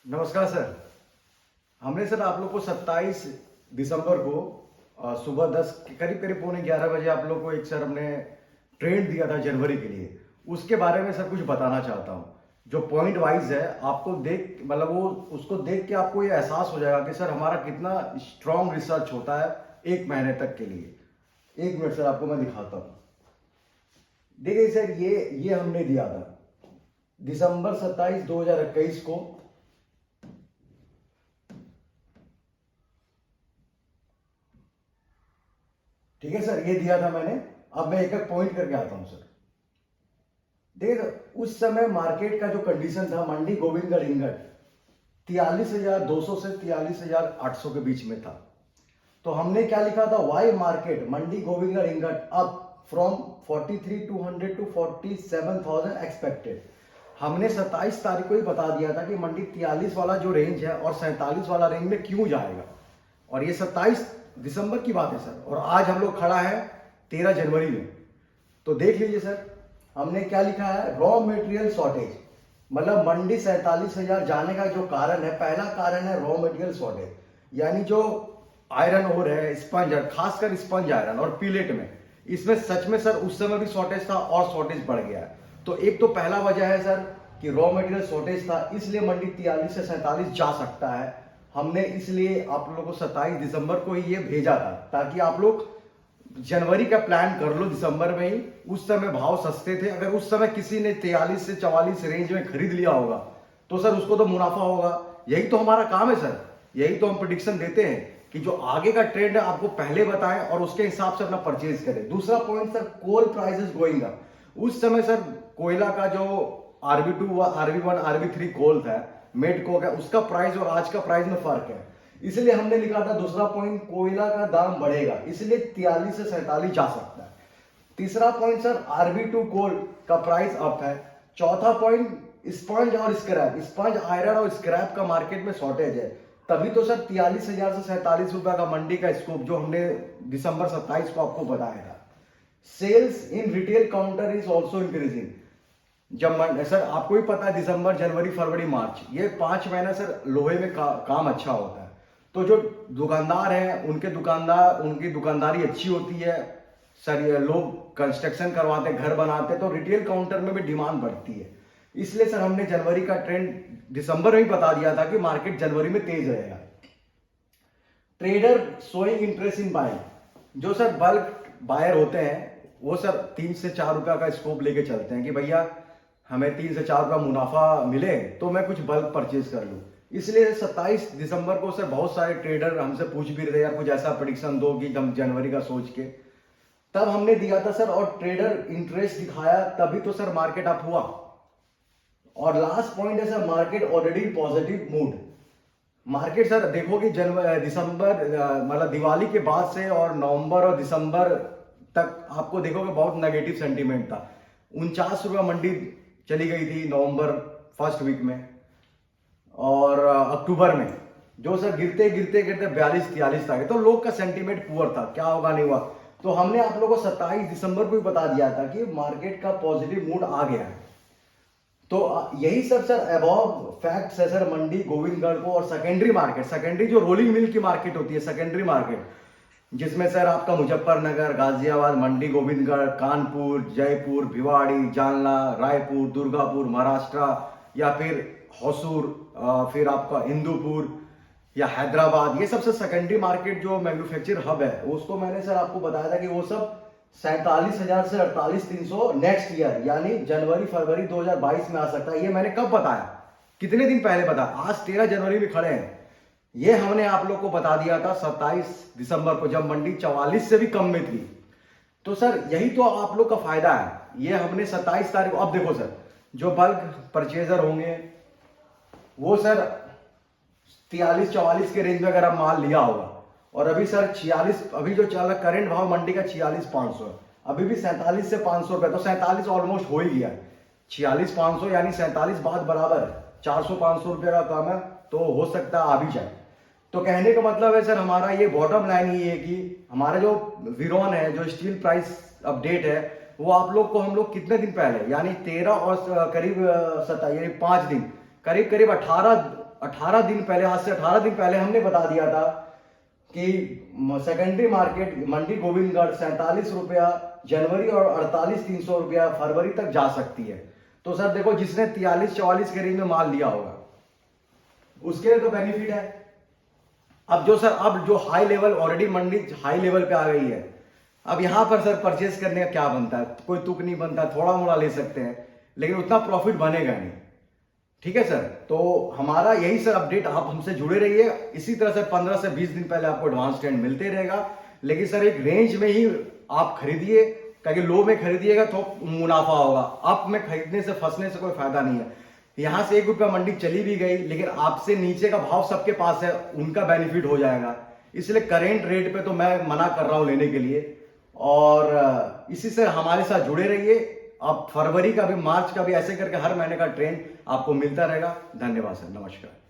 नमस्कार सर। हमने सर आप लोग को 27 दिसंबर को सुबह 10 करीब करीब पौने 11 बजे आप लोग को एक सर हमने ट्रेंड दिया था जनवरी के लिए। उसके बारे में सर कुछ बताना चाहता हूँ। जो पॉइंट वाइज है आपको देख मतलब वो उसको देख के आपको ये एहसास हो जाएगा कि सर हमारा कितना स्ट्रॉन्ग रिसर्च होता है एक महीने तक के लिए। एक मिनट सर आपको मैं दिखाता हूँ। देखिए सर ये हमने दिया था दिसंबर 27 2021 को। ठीक है सर, ये दिया था मैंने। अब मैं एक एक पॉइंट करके आता हूं सर। देखिए सर, उस समय मार्केट का जो कंडीशन था मंडी गोविंदगढ़ इंगट 43,200 से 43,800 के बीच में था। तो हमने क्या लिखा था, वाई मार्केट मंडी गोविंदगढ़ इंगट अप फ्रॉम 43,200 टू 47,000 एक्सपेक्टेड। हमने 27 तारीख को ही बता दिया था कि मंडी 43 वाला जो रेंज है और 47 वाला रेंज में क्यों जाएगा। और ये 27 दिसंबर की बात है सर, और आज हम लोग खड़ा है 13 जनवरी में। तो देख लीजिए सर, हमने क्या लिखा है, रॉ मटेरियल शॉर्टेज। मतलब मंडी 47,000 जाने का जो कारण है, पहला कारण है रॉ मटेरियल शॉर्टेज। यानी जो आयरन ओर है, स्पंज है, खासकर स्पंज आयरन और पीलेट में, इसमें सच में सर उस समय भी शॉर्टेज था और शॉर्टेज बढ़ गया है। तो एक तो पहला वजह है सर कि रॉ मटेरियल शॉर्टेज था, इसलिए मंडी 43 से 47 जा सकता है। हमने इसलिए आप लोगों को 27 दिसंबर को ही ये भेजा था ताकि आप लोग जनवरी का प्लान कर लो दिसंबर में ही। उस समय भाव सस्ते थे। अगर उस समय किसी ने 43 से 44 रेंज में खरीद लिया होगा तो सर उसको तो मुनाफा होगा। यही तो हमारा काम है सर, यही तो हम प्रिडिक्शन देते हैं कि जो आगे का ट्रेंड है आपको पहले बताएं और उसके हिसाब से अपना परचेज करें। दूसरा पॉइंट सर, कोल प्राइसेस गोइंग अप। उस समय सर कोयला का जो RB2 RB1 RB3 कोल था, मेड कोक है, उसका प्राइस और आज का प्राइस में फर्क है। इसलिए हमने लिखा था दूसरा पॉइंट, कोयला का दाम बढ़ेगा, इसलिए 43 से 47 जा सकता है। तीसरा पॉइंट सर, RB2 कोल का प्राइस अप है। चौथा पॉइंट, स्पंज और स्क्रैप, स्पंज आयरन और स्क्रैप का मार्केट में शॉर्टेज है। तभी तो सर 43,000 से 47 रुपए का मंडी का स्कोप जो हमने दिसंबर 27 को आपको बताया था। Sales in retail counter is also increasing. जब सर आपको भी पता है दिसंबर जनवरी फरवरी मार्च ये 5 महीना सर लोहे में काम अच्छा होता है। तो जो दुकानदार हैं उनकी दुकानदारी अच्छी होती है सर। ये लोग कंस्ट्रक्शन करवाते, घर बनाते, तो रिटेल काउंटर में भी डिमांड बढ़ती है। इसलिए सर हमने जनवरी का ट्रेंड दिसंबर में ही बता दिया था कि मार्केट जनवरी में तेज रहेगा। Trader showing interest in buying. जो सर बल्क बायर होते हैं वो सर 3 से 4 रुपया का स्कोप लेके चलते हैं कि भैया हमें 3 से 4 रुपया मुनाफा मिले तो मैं कुछ बल्क परचेज कर लूं। इसलिए 27 दिसंबर को सर बहुत सारे ट्रेडर हमसे पूछ भी रहे थे, यार कुछ ऐसा प्रेडिक्शन दो कि हम जनवरी का सोच के। तब हमने दिया था सर, और ट्रेडर इंटरेस्ट दिखाया तभी तो सर मार्केट अप हुआ। और लास्ट पॉइंट है sir, market already positive mood. Market sir देखोगे जनवरी दिसंबर मतलब दिवाली के बाद से और नवंबर और दिसंबर तक आपको देखोगे बहुत नेगेटिव सेंटीमेंट था। 49 रुपया मंडी चली गई थी नवंबर फर्स्ट वीक में, और अक्टूबर में जो सर गिरते गिरते गिरते 42-43 तक, तो लोग का सेंटीमेंट पुअर था, क्या होगा नहीं हुआ। तो हमने आप लोगों को 27 दिसंबर को भी बता दिया था कि मार्केट का पॉजिटिव मूड आ गया है। तो यही सब सर अबव फैक्ट्स है सर मंडी गोविंदगढ़ को। और सेकेंडरी मार्केट, सेकेंडरी जो रोलिंग मिल की मार्केट होती है, सेकेंडरी मार्केट जिसमें सर आपका मुजफ्फरनगर, गाजियाबाद, मंडी गोविंदगढ़, कानपुर, जयपुर, भिवाड़ी, जालना, रायपुर, दुर्गापुर, महाराष्ट्र, या फिर होसूर, फिर आपका हिंदूपुर या हैदराबाद, ये सबसे सेकेंडरी मार्केट जो मैन्युफैक्चर हब है उसको मैंने सर आपको बताया था कि वो सब 47,000 से 48,300 नेक्स्ट ईयर यानी जनवरी फरवरी 2022 में आ सकता है। ये मैंने कब बताया, कितने दिन पहले बताया? आज 13 जनवरी में खड़े हैं। ये हमने आप लोग को बता दिया था 27 दिसंबर को, जब मंडी 44 से भी कम में थी। तो सर यही तो आप लोग का फायदा है। ये हमने 27 तारीख को, अब देखो सर जो बल्क परचेजर होंगे वो सर 43-44 के रेंज में अगर आप माल लिया होगा, और अभी सर 46, अभी जो चल रहा करंट भाव मंडी का 46,500 है, अभी भी 47 से 500 रुपए, तो 47 ऑलमोस्ट हो ही गया। 46,500 यानी 47 बात बराबर है, 400-500 रुपये का काम है, तो हो सकता है आ भी जाए। तो कहने का मतलब है सर हमारा ये बॉटम लाइन ही है कि हमारा जो विरोन है, जो स्टील प्राइस अपडेट है, वो आप लोग को हम लोग कितने दिन पहले यानी 13 और करीब 27 यानी 5 दिन, करीब करीब 18 18 दिन पहले, आज से 18 दिन पहले हमने बता दिया था कि सेकेंडरी मार्केट मंडी गोविंदगढ़ 47 रुपया जनवरी और 48,300 रुपया फरवरी तक जा सकती है। तो सर देखो, जिसने 43-44 के रेंज में माल लिया होगा उसके लिए तो बेनिफिट है। अब जो हाई लेवल, ऑलरेडी मंडी हाई लेवल पे आ गई है, अब यहां पर सर परचेस करने का क्या बनता है, कोई तुक नहीं बनता, थोड़ा मोड़ा ले सकते हैं लेकिन उतना प्रॉफिट बनेगा नहीं। ठीक है सर, तो हमारा यही सर अपडेट, आप हमसे जुड़े रहिए। इसी तरह से 15 से 20 दिन पहले आपको एडवांस ट्रेंड मिलते रहेगा, लेकिन सर एक रेंज में ही आप खरीदिए, क्योंकि लो में खरीदिएगा तो मुनाफा होगा, अप में खरीदने से फंसने से कोई फायदा नहीं है। यहां से 1 रुपया मंडी चली भी गई, लेकिन आपसे नीचे का भाव सबके पास है, उनका बेनिफिट हो जाएगा। इसलिए करेंट रेट पे तो मैं मना कर रहा हूं लेने के लिए, और इसी से हमारे साथ जुड़े रहिए। अब फरवरी का भी, मार्च का भी, ऐसे करके हर महीने का ट्रेंड आपको मिलता रहेगा। धन्यवाद सर, नमस्कार।